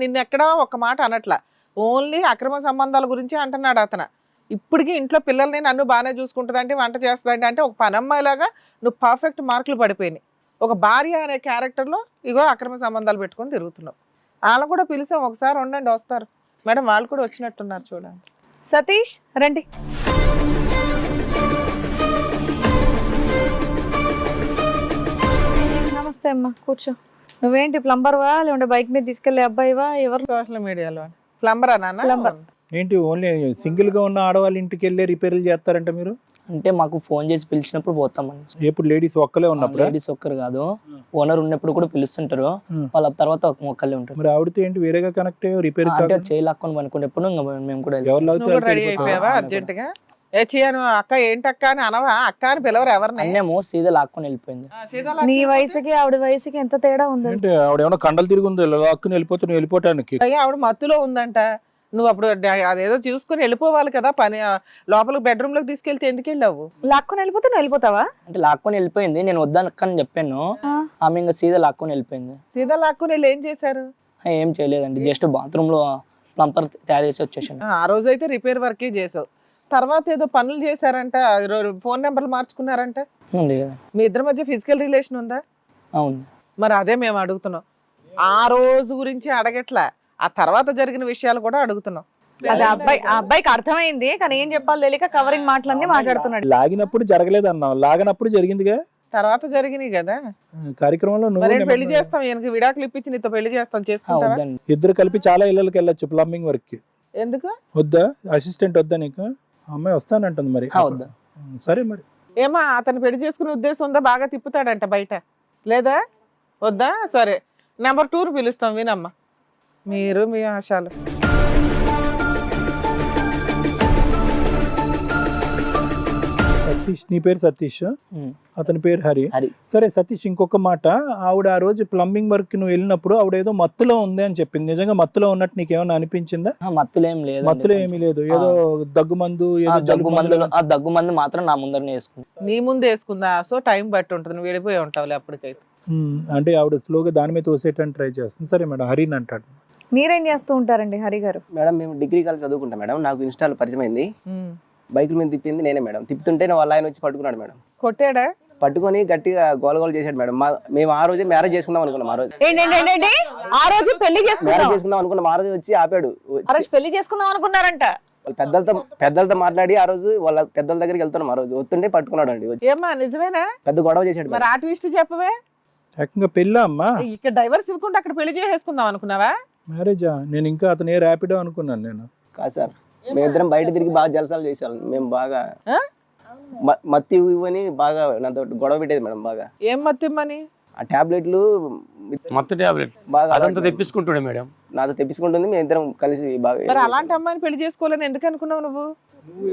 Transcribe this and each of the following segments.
నిన్ను ఎక్కడా ఒక మాట అనట్లా, ఓన్లీ అక్రమ సంబంధాల గురించి అంటున్నాడు అతను. ఇప్పటికీ ఇంట్లో పిల్లల్ని నన్ను బాగానే చూసుకుంటుందంటే, వంట చేస్తుందంటే, అంటే ఒక పనమ్మాయిలాగా నువ్వు పర్ఫెక్ట్ మార్కులు పడిపోయినాయి. ఒక భార్య అనే క్యారెక్టర్లో ఇగో అక్రమ సంబంధాలు పెట్టుకొని తిరుగుతున్నావు. వాళ్ళని కూడా పిలిచాం, ఒకసారి ఉండండి వస్తారు మేడం, వాళ్ళు కూడా వచ్చినట్టున్నారు చూడండి. సతీష్ రండి. నమస్తే అమ్మా, కూర్చో. నువ్వేంటి ప్లంబర్వా లేకుంటే బైక్ మీద తీసుకెళ్లే అబ్బాయివా? ఎవరు? సోషల్ మీడియాలో ప్లంబరా నాన్న? ప్లంబర్. ఏంటి ఓన్లీ సింగిల్ గా ఉన్న ఆడవాళ్ళ ఇంటికి వెళ్ళి రిపేర్లు చేస్తారంట మీరు? అంటే మాకు ఫోన్ చేసి పిలిచినప్పుడు పోతామని. ఎప్పుడు లేడీస్ ఒక్కలే ఉన్నప్పుడు? లేడీస్ ఒక్కరు కాదు, ఓనర్ ఉన్నప్పుడు కూడా పిలుస్తుంటారు, వాళ్ళ తర్వాత ఒక్కళ్ళే ఉంటారు. మరి ఆవిడతో ఏంటి వేరేగా కనెక్ట్ రిపేర్? అంటే చేయలేకొని అనుకునేప్పుడు మేము కూడా ఎవరు రెడీ అయిపోయావా అర్జెంట్ గా? ఏ చేయను అక్క, ఏంటక్క అని అనవా? అక్క అని పిలవరు ఎవరిని? అన్నేమో సీదా లాక్కొని వెళ్ళిపోయింది. నీ వయసుకి ఆవిడ వయసుకి ఎంత తేడా ఉంది? అంటే ఆవిడ ఏమైనా కండలు తిరిగి ఉంది అక్కుని వెళ్ళిపోతే నువ్వు వెళ్ళిపోవటానికి? ఆవిడ మత్తులో ఉందంట, నువ్వు అప్పుడు అదేదో చూసుకుని వెళ్ళిపోవాలి కదా, పని లోపలికి బెడ్రూమ్ లోకి తీసుకెళ్తే ఎందుకు వెళ్ళావు? లాక్కొని వెళ్ళిపోతే నువ్వు వెళ్ళిపోతావా? అంటే లాక్కొని వెళ్ళిపోయింది, నేను వద్దనక్కని చెప్పాను, ఆమె ఇంకా సీదా లాక్కొని వెళ్ళిపోయింది. సీదా లాక్కుని వెళ్ళి ఏం చేశారు? ఏం చేయలేదండి, జస్ట్ బాత్రూమ్ లో ప్లంపర్ తయారు చేసి వచ్చేసాను. ఆ రోజు అయితే రిపేర్ వర్కే చేసావు, తర్వాత ఏదో పనులు చేశారంట, ఫోన్ నెంబర్లు మార్చుకున్నారంట. ఉంది కదా. మీ ఇద్దరి మధ్య ఫిజికల్ రిలేషన్ ఉందా? అవును. మరి అదే మేము అడుగుతున్నాం, ఆ రోజు గురించి అడగట్లా, ఆ తర్వాత జరిగిన విషయాలు కూడా అడుగుతున్నాం. అది ఆ అబ్బాయికి అర్థమైంది, కానీ ఏం చెప్పాలి తెలియక కవరింగ్ మాటలన్నీ మాట్లాడుతున్నాడు. లాగినప్పుడు జరగలేదు అన్నావు, లాగినప్పుడు జరిగిందిగా, తర్వాత జరిగినాయి కదా కార్యక్రమంలో. మరి నువ్వు పెళ్లి చేస్తాం, ఈయనకి విడాకులు ఇప్పించి నీతో పెళ్లి చేస్తాం, చేసుకుంటావా? వద్దండి. ఇద్దరు కలిపి చాలా ఇళ్ళకి వెళ్ళొచ్చు ప్లంబింగ్ వర్క్ కి. ఎందుకు వద్దా? అసిస్టెంట్ వద్దా నీకు? అమ్మాయి వస్తానంటుంది మరి. వద్దా? సరే మరి. ఏమా అతను పెళ్లి చేసుకునే ఉద్దేశం ఉందా? బాగా తిప్పుతాడంట బయట, లేదా? వద్దా? సరే, నెంబర్ 2 పిలుస్తాం, వినమ్మా. మీరు మీ ఆశాలు. సతీష్, నీ పేరు సతీష్, అతని పేరు హరి. హరి. సరే సతీష్, ఇంకొక మాట, ఆవిడ ఆ రోజు ప్లంబింగ్ వర్క్ నువ్వు వెళ్ళినప్పుడు ఆవిడ ఏదో మత్తులో ఉంది అని చెప్పింది, నిజంగా మత్తులో ఉన్నట్టు నీకేమైనా అనిపించిందా? మత్తులేం లేదు. మత్తులో ఏమీ లేదు, ఏదో దగ్గు మందు, ఏదో జలుబు మందు. ఆ దగ్గు మందు మాత్రం నా ముందరనే వేసుకుంది. నీ ముందు వేసుకుందా? సో టైం బట్టి ఉంటుంది, నువ్వు వెళ్ళిపోయి ఉంటావులే అప్పటికైతే. అంటే ఆవిడ స్లోగా దాని మీద తోసేటని ట్రై చేస్తుంది. సరే మేడం, హరిని అంటాడు. మీరేం చేస్తూ ఉంటారండి హరి గారు? మేడం మేము డిగ్రీ కాలేజ్ చదువుకుంటాం మేడం, నాకు ఇన్స్టాల్ పరిచయం అయింది, బైకుల మీద తిప్పింది నేనే మేడం. తిప్పుతుంటే వాళ్ళ ఆయన వచ్చి పట్టుకున్నాడు మేడం. కొట్టాడా? పట్టుకొని గట్టిగా గోలగోలు చేశాడు మేడం. మేము ఆ రోజే మ్యారేజ్ చేసుకుందాం అనుకున్నాం. ఆ రోజు ఆ రోజు పెళ్లి మ్యారేజ్ చేసుకుందాం అనుకున్నాం, ఆ రోజు వచ్చి ఆపాడు. ఆ రోజు పెళ్లి చేసుకుందాం అనుకున్నారంట. వాళ్ళ పెద్దలతో మాట్లాడి ఆ రోజు వాళ్ళ పెద్దల దగ్గరికి వెళ్తున్నాం, ఆ రోజు వస్తుంటే పట్టుకున్నాడు అండి. ఏమ్మా నిజమేనా? పెద్ద గొడవ చేశాడు. మరి ఆ ట్విస్ట్ చెప్పవే. ఏకంగా పెళ్ళా అమ్మా? ఇక్కడ డైవర్స్ ఇవ్వకుండా అక్కడ పెళ్లి చేసేసుకుందాం అనుకున్నావా? మ్యారేజా? నేను ఇంకా అతను ఏ ర్యాపిడో అనుకున్నాను నేను. కాదు సార్, మేమిద్దరం బయట తిరిగి బాగా జలసాలు చేసాం. మేము బాగా మత్తి ఇవ్వని బాగా నాతో గొడవ పెట్టేది మేడం. బాగా ఏం మత్తిమ్మని? ఆ టాబ్లెట్లు మత్తు టాబ్లెట్ బాగా అదంతా తెప్పించుకుంటుండే మేడం. నాతో తెప్పించుకుంటుంది, మేము ఇద్దరం కలిసి బాగా. మరి అలాంటి అమ్మాయిని పెళ్లి చేసుకోవాలని ఎందుకు అనుకున్నావు నువ్వు?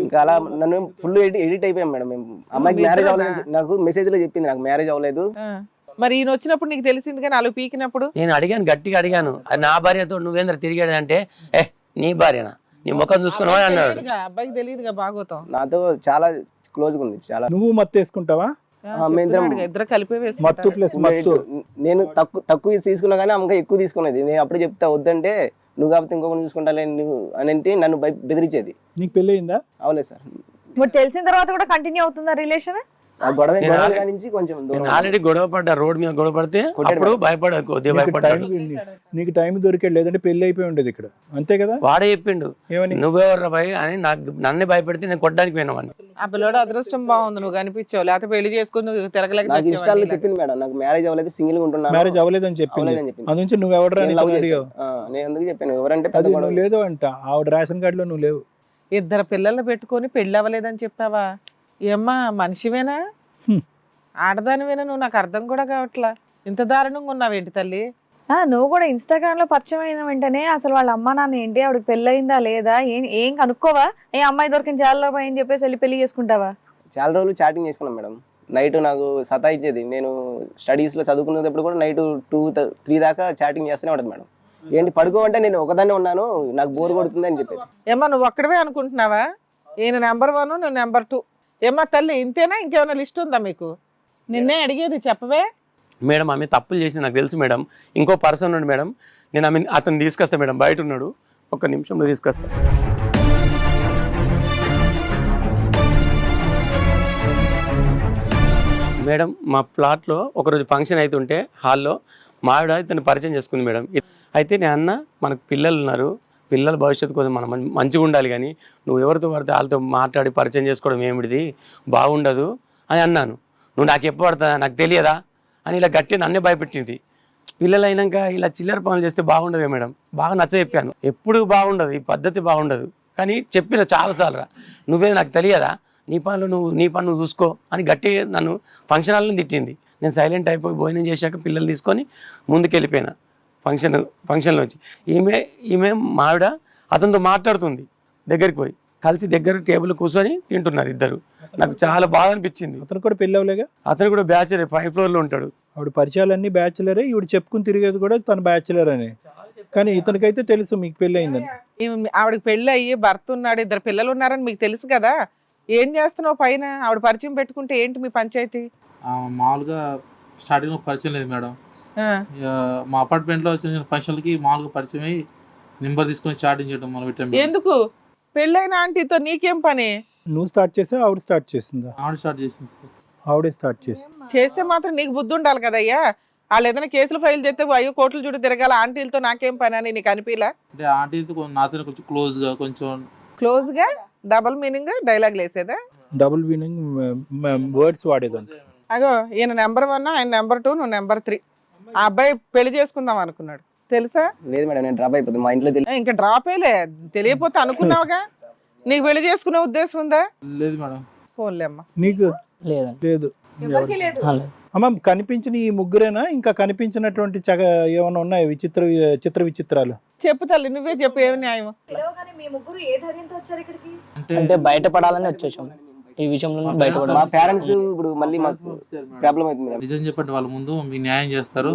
ఇంకా అలా నన్ను ఫుల్ ఎడిట్ అయిపోయాం మేడం. మేము అమ్మాయికి మ్యారేజ్ అవ్వలేదు, నాకు మెసేజ్ లో చెప్పింది నాకు మ్యారేజ్ అవ్వలేదు. మరి ఈయన వచ్చినప్పుడు నీకు తెలిసింది కానీ అలా పీకినప్పుడు? నేను అడిగాను, గట్టిగా అడిగాను, అది నా భార్యతో నువ్వేంద్ర తిరిగాడు అంటే, నీ భార్యనా, నీ ముఖం చూసుకున్నావా అన్నాడు. అబ్బాయికి తెలియదుగా బాగోతాం. నాతో చాలా క్లోజ్ గా ఉంది చాలా. నువ్వు మత్తు వేసుకుంటావా? ఇద్దరు కలిపే మత్తు ప్లస్ మత్తు. నేను తక్కువ తీసుకున్నా కానీ అమ్మక ఎక్కువ తీసుకునేది. నేను అప్పుడు చెప్తా వద్దంటే, నువ్వు కాకపోతే ఇంకొకటి చూసుకుంటా నువ్వు అని అంటే నన్ను బెదిరించేది. నీకు పెళ్లి అయిందా? అవలేదు సార్. మరి తెలిసిన తర్వాత కూడా కంటిన్యూ అవుతుందా రిలేషన్? ఆ గొడవ నుంచి కొంచెం ఆల్రెడీ గొడవ పడ్డా, రోడ్ మీద గొడవ పడితే అప్పుడు భయపడా, కొద్దిగా భయపడ్డాడు. నీకు టైం దొరికాడు, లేదంటే పెళ్లి అయిపోయి ఉండేది ఇక్కడ, అంతే కదా? వాడే చెప్పిండు, ఏమని? నువ్వెవర్రా భయ అని నన్నే భయపెడితే నేను కొట్టడానికి పోయినామని. ఆ పిల్లడు అదృష్టం బాగుంది, నువ్వు కనిపించావు, లేకపోతే పెళ్లి చేసుకుని తిరగలేక. నాకు ఇష్టాలు చెప్పింది మేడం, నాకు మ్యారేజ్ అవ్వలేదు, సింగిల్ గా ఉంటున్నాను, మ్యారేజ్ అవ్వలేదని చెప్పింది. అది నుంచి నువ్వు ఎవడరా అడిగావు? నేను ఎందుకు చెప్పాను, ఎవరంటే అది నువ్వు లేదు అంట, ఆవిడ రేషన్ కార్డులో నువ్వు లేవు. ఇద్దరు పిల్లల్ని పెట్టుకొని పెళ్లి అవ్వలేదని చెప్పావా? ఏమ్మా మనిషివేనా, ఆడదానివేనా నువ్వు? నాకు అర్థం కూడా కావట్లా, ఇంత దారుణంగా ఉన్నావేంటి తల్లి? నువ్వు కూడా ఇన్స్టాగ్రామ్ లో పరిచయం అయిన వెంటనే అసలు వాళ్ళ అమ్మ నాన్న ఏంటి, ఆవిడకి పెళ్లి అయిందా లేదా ఏం కనుక్కోవా? ఏ అమ్మాయి దొరికిన చాలా అని చెప్పేసి వెళ్ళి పెళ్లి చేసుకుంటావా? చాలా రోజులు చాటింగ్ చేసుకున్నాం మేడం. నైట్ నాకు సతాయిచ్చేది, నేను స్టడీస్ లో చదువుకునేటప్పుడు కూడా నైట్ 2-3 దాకా చాటింగ్ చేస్తూనే ఉంటుంది మేడం. ఏంటి పడుకోమంటే నేను ఒకదాన్నే ఉన్నాను, నాకు బోర్ కొడుతుంది అని చెప్పేది. ఏమ్మా నువ్వు ఒక్కడవే అనుకుంటున్నావా? ఈయన నెంబర్ 1, నువ్వు నెంబర్ 2. ఏమ్మా తల్లి ఇంతేనా, ఇంకేమైనా లిస్ట్ ఉందా మీకు? నిన్నే అడిగేది, చెప్పవే. మేడం ఆమె తప్పులు చేసి నాకు తెలుసు మేడం. ఇంకో పర్సన్ ఉండి మేడం, నేను అతను తీసుకొస్తా మేడం, బయట ఉన్నాడు, ఒక్క నిమిషంలో తీసుకొస్తా. మేడం మా ప్లాట్లో ఒకరోజు ఫంక్షన్ అవుతుంటే హాల్లో మా ఆవిడ ఇతను పరిచయం చేసుకుంది మేడం. అయితే నేను అన్న మనకు పిల్లలు ఉన్నారు, పిల్లల భవిష్యత్తు కోసం మనం మంచిగా ఉండాలి, కానీ నువ్వు ఎవరితో పడితే వాళ్ళతో మాట్లాడి పరిచయం చేసుకోవడం ఏమిటిది బాగుండదు అని అన్నాను. నువ్వు నాకు ఎప్పుడు పడతా నాకు తెలియదా అని ఇలా గట్టి నన్నే భయపెట్టింది. పిల్లలు అయినాక ఇలా చిల్లర పనులు చేస్తే బాగుండదు మేడం, బాగా నచ్చ చెప్పాను. ఎప్పుడు బాగుండదు, ఈ పద్ధతి బాగుండదు, కానీ చెప్పిన చాలాసార్లు నువ్వే నాకు తెలియదా, నీ పనులు నువ్వు చూసుకో అని గట్టి నన్ను ఫంక్షన్ హాల్లో తిట్టింది. నేను సైలెంట్ అయిపోయి భోజనం చేశాక పిల్లలు తీసుకొని ముందుకు వెళ్ళిపోయినా ఫంక్షన్లోంచి. ఈమె మావిడ అతనితో మాట్లాడుతుంది, దగ్గరికి పోయి కలిసి దగ్గర టేబుల్ కూర్చొని తింటున్నారు ఇద్దరు. నాకు చాలా బాధ అనిపించింది. అతను కూడా పెళ్ళవలేగా? అతను కూడా బ్యాచులర్, 5th ఫ్లోర్లో ఉంటాడు. ఆవిడ పరిచయాలన్నీ బ్యాచులరే, ఈవిడ చెప్పుకుని తిరిగేది కూడా తన బ్యాచులర్ అని. కానీ ఇతనికైతే తెలుసు మీకు పెళ్ళి అయిందని. ఆవిడకి పెళ్ళి అయ్యి భర్త ఉన్నాడు, 2 పిల్లలు ఉన్నారని మీకు తెలుసు కదా, ఏం చేస్తున్నావు పైన? ఆవిడ పరిచయం పెట్టుకుంటే ఏంటి మీ పంచాయతీ? మామూలుగా స్టార్టింగ్ లో పరిచయం లేదు మేడం. మా అపార్ట్మెంట్ లో వచ్చిన ఫంక్షన్లకి మామూలుగా పరిచయం అయ్యి నెంబర్ తీసుకొని స్టార్టింగ్ చేయడం మొదలు పెట్టాం. ఎందుకు? పెళ్ళైన ఆంటీతో నీకేం పని? నువ్వు స్టార్ట్ చేసా ఆవిడ స్టార్ట్ చేసిందా? ఆవిడ స్టార్ట్ చేసింది సార్. ఆవిడే స్టార్ట్ చేసింది. చేస్తే మాత్రం నీకు బుద్ధి ఉండాలి కదయ్యా. వాళ్ళు ఏదైనా కేసులు ఫైల్ చేస్తే అయ్యో కోర్టులు చుట్టూ తిరగాల, ఆంటీలతో నాకేం పని అని నీకు అనిపిలా? అంటే ఆంటీతో నాతో కొంచెం క్లోజ్ గా, కొంచెం క్లోజ్ గా డబుల్ మీనింగ్ డైలాగ్ వేసేదా? డబుల్ మీనింగ్ వర్డ్స్ వాడేదంట. అగో ఈయన నెంబర్ 1, ఆయన నెంబర్ 2, నువ్వు నెంబర్ 3. ఆ అబ్బాయి పెళ్లి చేసుకుందాం అనుకున్నాడు తెలుసా? లేదు మేడం, నేను డ్రాప్ అయిపోతుంది మా ఇంట్లో తెలియదు. ఇంకా డ్రాపేలే, తెలియపోతే అనుకున్నావుగా. నీకు పెళ్లి చేసుకునే ఉద్దేశం ఉందా? లేదు మేడం. పోన్లే అమ్మా. నీకు లేదండి. లేదు. లేదు. అమ్మ కనిపించిన ఈ ముగ్గురేనా? ఇంకా కనిపించినటువంటి ఏమైనా ఉన్నాయి చిత్ర విచిత్రాలు? చెప్పు తల్లి, నువ్వే చెప్పు, ఏమి న్యాయం? మీ ముగ్గురు ఏ ధైర్యంతో వచ్చారు ఇక్కడికి? అంటే బయటపడాలని వచ్చేసాం, ఈ విషయంలో మా బయటపడాలి. పేరెంట్స్ ఇప్పుడు మళ్ళీ మాకు ప్రాబ్లం అవుతుంది మేడం. నిజం చెప్పండి, వాళ్ళ ముందు మీకు న్యాయం చేస్తారు.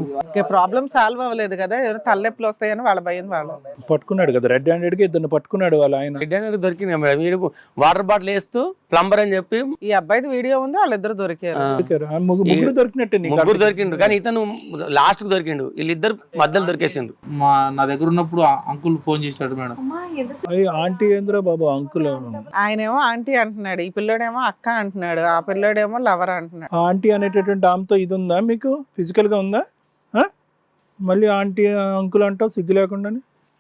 ప్రాబ్లం సాల్వ్ అవ్వలేదు కదా, ఏదో తలనొప్పులు వస్తాయని వాళ్ళ భయం వాళ్ళు. పట్టుకున్నాడు కదా రెడ్ హ్యాండెడ్ గా, ఇద్దరు పట్టుకున్నాడు వాళ్ళ ఆయన. దొరికింది మేడం. వీడు వాటర్ బాటిల్ వేస్తూ ప్లంబర్ అని చెప్పి ఈ అబ్బాయిది వీడియో ఉంది, వాళ్ళిద్దరు దొరికారు. ముగ్గురు దొరికినట్టే. ముగ్గురు దొరికిండు, కానీ ఇతను లాస్ట్ కు దొరికిండు, వీళ్ళిద్దరు మధ్యలో దొరికేసిండు. నా దగ్గర ఉన్నప్పుడు అంకుల్ ఫోన్ చేశాడు మేడం. ఆంటీ ఏంద్రా బాబు అంకుల్? ఆయనేమో ఆంటీ అంటున్నాడు, ఈ పిల్లోడేమో అక్క అంటున్నాడు, ఆ పిల్లోడేమో లవర్ అంటున్నాడు. ఆంటీ అనేటటువంటి ఆమెతో ఇది ఉందా మీకు? ఫిజికల్ గా ఉందా? మళ్ళీ ఆంటీ అంకుల్ అంటావు సిగ్గు లేకుండా.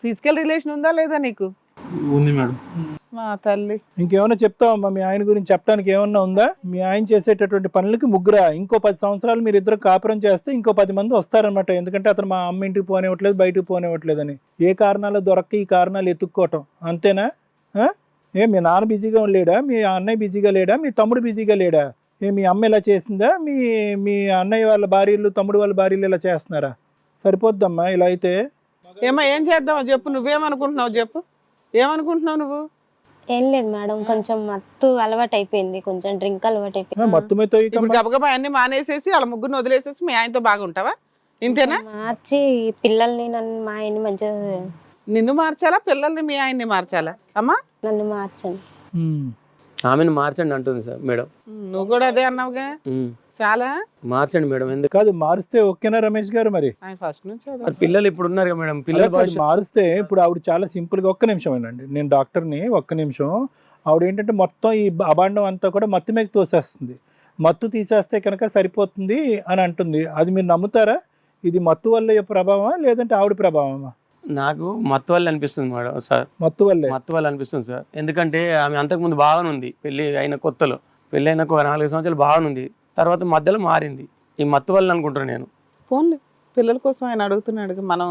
ఫిజికల్ రిలేషన్ ఉందా లేదా నీకు? ఉంది మేడం. మా తల్లి. ఇంకేమన్నా చెప్తావమ్మా మీ ఆయన గురించి? చెప్పడానికి ఏమన్నా ఉందా? మీ ఆయన చేసేటటువంటి పనులకి ముగ్గురా? ఇంకో 10 సంవత్సరాలు మీరు ఇద్దరు కాపురం చేస్తే ఇంకో 10 మంది వస్తారనమాట. ఎందుకంటే అతను మా అమ్మ ఇంటికి పోనివ్వట్లేదు, బయటకు పోనివ్వట్లేదు అని. ఏ కారణాలు దొరక్క ఈ కారణాలు ఎత్తుక్కోవటం అంతేనా? మీ నాన్న బిజీగా లేడా? మీ అన్నయ్య బిజీగా లేడా? మీ తమ్ముడు బిజీగా లేడా? మీ అమ్మ ఇలా చేసిందా? మీ అన్నయ్య వాళ్ళ భార్యలు, తమ్ముడు వాళ్ళ భార్యలు ఇలా చేస్తున్నారా? సరిపోద్దమ్మా ఇలా అయితే. ఏమా ఏం చేద్దామో చెప్పు, నువ్వేమనుకుంటున్నావు చెప్పు, ఏమనుకుంటున్నావు నువ్వు? ఏం లేదు మేడం, కొంచెం మత్తు అలవాటు అయిపోయింది, కొంచెం డ్రింక్ అలవాటు అయిపోయింది. మత్తుమీతో గబగబా అన్ని మానేసేసి వాళ్ళ ముగ్గురిని వదిలేసేసి మీ ఆయనతో బాగుంటావా? ఇంతేనా? మార్చి పిల్లల్ని నన్ను మా ఆయన్ని మంచిగా. నిన్ను మార్చాలా, పిల్లల్ని మీ ఆయన్ని మార్చాలా? అమ్మా నన్ను మార్చండి. ఆమెను మార్చండి అంటుంది సార్ మేడం. నువ్వు కూడా అదే అన్నావుగా. చాలా మార్చండి మేడం. ఎందుకు కాదు మారుస్తే ఓకేనా రమేష్ గారు? మరి ఫస్ట్ నుంచి పిల్లలు ఇప్పుడు ఉన్నారు కదా మేడం, పిల్లలు మారుస్తే ఇప్పుడు ఆవిడ చాలా సింపుల్ గా, ఒక్క నిమిషం అండి, నేను డాక్టర్ని, ఒక్క నిమిషం. ఆవిడ ఏంటంటే మొత్తం ఈ అబాండం అంతా కూడా మత్తు మీద తోసేస్తుంది. మత్తు తీసేస్తే కనుక సరిపోతుంది అని అంటుంది. అది మీరు నమ్ముతారా? ఇది మత్తు వల్ల ప్రభావమా లేదంటే ఆవిడ ప్రభావమా? నాకు మత్తు వల్ల అనిపిస్తుంది మేడం సార్. మత్తు వల్ల అనిపిస్తుంది సార్. ఎందుకంటే ఆమె అంతకుముందు బాగానే ఉంది, పెళ్లి అయిన కొత్తలో, పెళ్లి అయిన 4 సంవత్సరాలు బాగానే ఉంది, తర్వాత మధ్యలో మారింది. ఈ మత్తు వల్ల అనుకుంటున్నాను నేను. ఫోన్లే పిల్లల కోసం ఆయన అడుగుతున్నాడు, మనం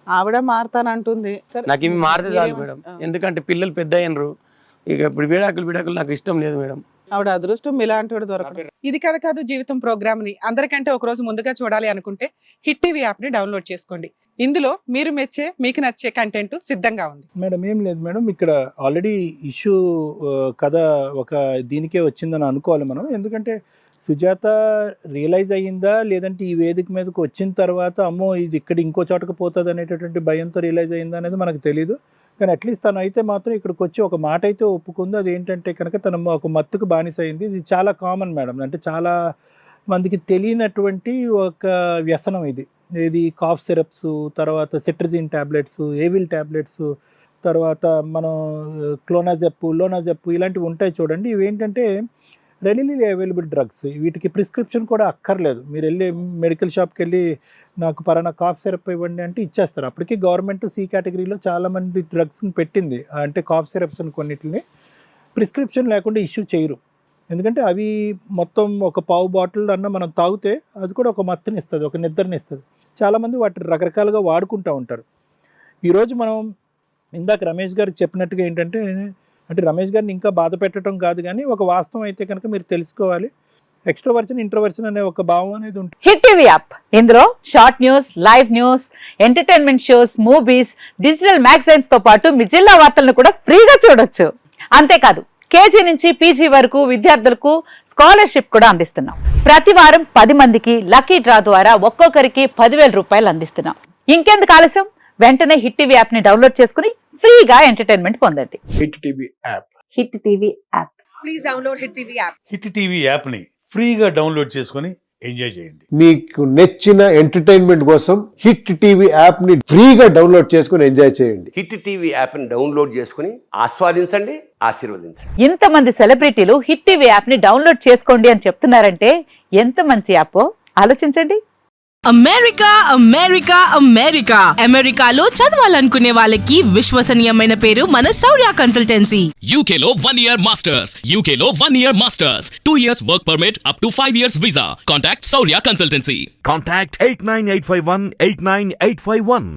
ఆవిడ మారుతానంటుంది. నాకు ఇవి మారితే చాలు మేడం, ఎందుకంటే పిల్లలు పెద్ద అయినరు. ఇక ఇప్పుడు విడాకులు నాకు ఇష్టం లేదు మేడం. ఆవిడ అదృష్టం ఇలాంటి వాడు దొరకదు. ఇది కథ కాదు జీవితం ప్రోగ్రామ్ ని అందరికంటే ఒక రోజు ముందుగా చూడాలి అనుకుంటే హిట్ టీవీ యాప్ ని డౌన్లోడ్ చేసుకోండి. ఇందులో మీరు మెచ్చే, మీకు నచ్చే కంటెంట్ సిద్ధంగా ఉంది. మేడం ఏం లేదు మేడం, ఇక్కడ ఆల్రెడీ ఇష్యూ కథ ఒక దీనికే వచ్చిందని అనుకోవాలి మనం. ఎందుకంటే సుజాత రియలైజ్ అయ్యిందా లేదంటే ఈ వేదిక మీదకి వచ్చిన తర్వాత అమ్మో ఇది ఇక్కడ ఇంకో చోటకు పోతుంది అనేటటువంటి భయంతో రియలైజ్ అయ్యిందా అనేది మనకు తెలియదు. కానీ అట్లీస్ట్ తను అయితే మాత్రం ఇక్కడికి వచ్చి ఒక మాట అయితే ఒప్పుకుంది. అది ఏంటంటే కనుక తను ఒక మత్తుకు బానిస అయింది. ఇది చాలా కామన్ మేడం, అంటే చాలా మందికి తెలియనటువంటి ఒక వ్యసనం ఇది. ఏది కాఫ్ సిరప్స్, తర్వాత సిట్రజిన్ ట్యాబ్లెట్స్, ఏవిల్ ట్యాబ్లెట్స్, తర్వాత మనం లోనాజెప్ ఇలాంటివి ఉంటాయి చూడండి. ఇవి ఏంటంటే రెడీలీ అవైలబుల్ డ్రగ్స్. వీటికి ప్రిస్క్రిప్షన్ కూడా అక్కర్లేదు. మీరు వెళ్ళి మెడికల్ షాప్కి వెళ్ళి నాకు పలానా కాఫ్ సిరప్ ఇవ్వండి అంటే ఇచ్చేస్తారు. అప్పటికి గవర్నమెంట్ సి కేటగిరీలో చాలామంది డ్రగ్స్ని పెట్టింది, అంటే కాఫ్ సిరప్స్ కొన్నిటిని ప్రిస్క్రిప్షన్ లేకుండా ఇష్యూ చేయరు. ఎందుకంటే అవి మొత్తం ఒక పావు బాటిల్ అన్న మనం తాగితే అది కూడా ఒక మత్తుని ఇస్తుంది, ఒక నిద్రని ఇస్తుంది. చాలామంది వాటిని రకరకాలుగా వాడుకుంటూ ఉంటారు. ఈరోజు మనం ఇందాక రమేష్ గారికి చెప్పినట్టుగా ఏంటంటే, అంటే రమేష్ గారిని ఇంకా బాధ పెట్టడం కాదు, కానీ ఒక వాస్తవం అయితే కనుక మీరు తెలుసుకోవాలి. ఎక్స్ట్రోవర్జన్ ఇంట్రోవర్జన్ అనే ఒక భావం అనేది ఉంటుంది. హిట్ టీవీ యాప్, ఇందులో short news, live news, entertainment shows, movies, digital magazines తో పాటు మీ జిల్లా వార్తలను కూడా ఫ్రీగా చూడొచ్చు. అంతేకాదు కేజీ నుంచి పీజీ వరకు విద్యార్థులకు స్కాలర్షిప్ కూడా అందిస్తున్నాం. ప్రతి వారం 10 మందికి లక్కీ డ్రా ద్వారా ఒక్కొక్కరికి 10,000 రూపాయలు అందిస్తున్నాం. ఇంకెందుకు ఆలస్యం, వెంటనే హిట్ టీవీ యాప్ ని డౌన్లోడ్ చేసుకుని ఫ్రీగా ఎంటర్టైన్మెంట్ పొందండి. Hit TV app. Hit TV app. Please download hit TV app. Hit TV యాప్ని ఫ్రీగా డౌన్లోడ్ చేసుకొని ఎంజాయ్ చేయండి. మీకు నచ్చిన ఎంటర్టైన్మెంట్ కోసం హిట్ టీవీ యాప్ ని ఫ్రీగా డౌన్లోడ్ చేసుకొని ఎంజాయ్ చేయండి. హిట్ టీవీ యాప్ని డౌన్లోడ్ చేసుకుని ఆస్వాదించండి, ఆశీర్వదించండి. ఇంతమంది సెలబ్రిటీలు హిట్ టీవీ యాప్ ని డౌన్లోడ్ చేసుకోండి అని చెప్తున్నారంటే ఎంత మంచి యాప్ ఆలోచించండి. అమెరికా అమెరికా అమెరికా అమెరికాలో చదవాలనుకునే వాళ్ళకి విశ్వసనీయమైన పేరు మన శౌర్య కన్సల్టెన్సీ. యూకేలో 1 year మాస్టర్స్, యూకేలో 1 year masters, 2 years work permit up to 5 years visa. Contact Shaurya consultancy. Contact 89851 89851.